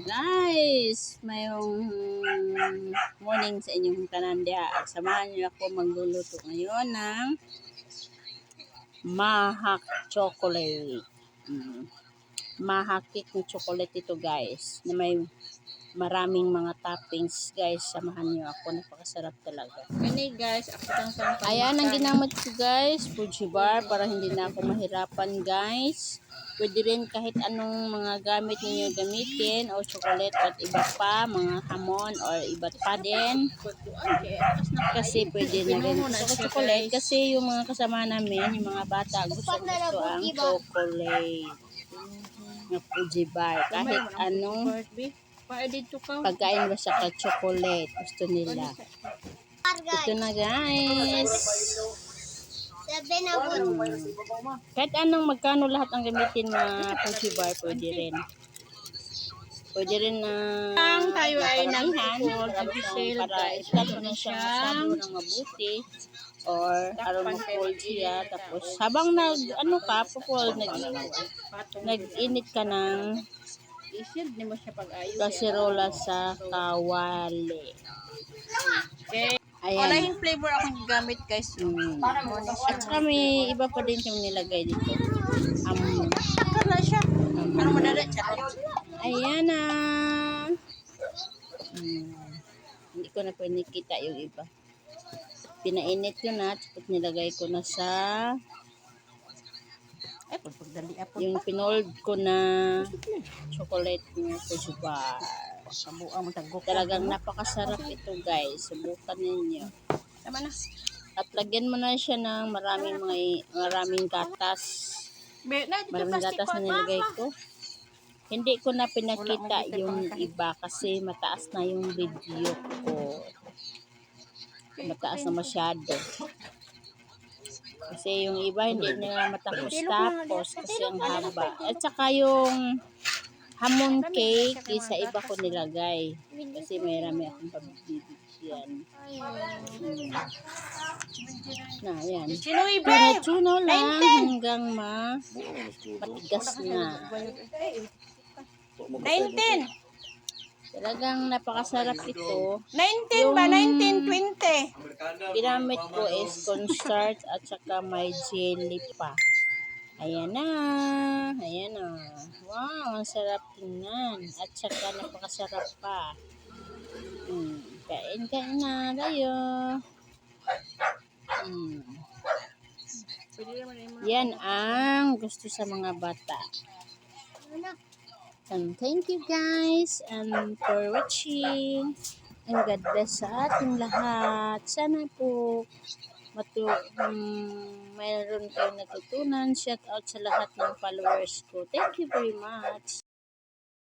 Guys, mayong morning sa inyong tanan diha. At samahan niyo ako magluluto ngayon ng mahak chocolate. Mahak cake ng chocolate ito guys, na may maraming mga toppings guys. Samahan niyo ako, napakasarap talaga. Kani guys, ako tang ayan ang ginamit ko guys, Fuji bar, para hindi na ako mahirapan guys. Pwede rin kahit anong mga gamit ninyo gamitin o chocolate at iba pa, mga hamon or iba pa din. Kasi pwede na rin gusto ko chocolate kasi yung mga kasama namin, yung mga bata gusto ang chocolate na Fuji bar. Kahit anong pagkain basta ka chocolate gusto nila. Ito na guys. Kahit anong magkano lahat ang gamitin na Fuji bar, pwede rin. Pwede rin na tayo ay nag-fold para i-flat mo na siya masyado ng mabuti or aron mag-fold siya. Tapos habang po-fold, nag-init ka ng kasirola sa kawali. Okay. Ayan. Wala yung flavor akong gamit guys. At saka may iba pa din yung nilagay dito. Wala siya. Ano madala? Ayan na. Hindi ko na pwede nakita yung iba. Pinainit ko na. Tapos nilagay ko na sa yung pinold ko na chocolate na Fuji bar. Talagang napakasarap ito guys. Subukan ninyo. Tama na. At lagyan mo na siya ng maraming gatas. Maraming gatas na nilagay ko. Hindi ko na pinakita yung iba kasi mataas na yung video ko. Mataas na masyado. Kasi yung iba hindi nila matapos-tapos kasi ang haba. At saka yung hamon cake, sa iba ko nilagay. Kasi marami akong pabibigyan. Na, yan. Tuno lang hanggang matigas na. 19! Talagang napakasarap ito. 19 ba? 19, 20. Ginamit ko is cornstarch at saka may jelly pa. Ayan na. Ayan na. Wow, ang sarap tingnan. At saka napakasarap pa. Kain na tayo. Yan ang gusto sa mga bata. And thank you guys and for watching. And God bless sa ating lahat. Sana po mayroon kayong natutunan. Shout out sa lahat ng followers ko. Thank you very much.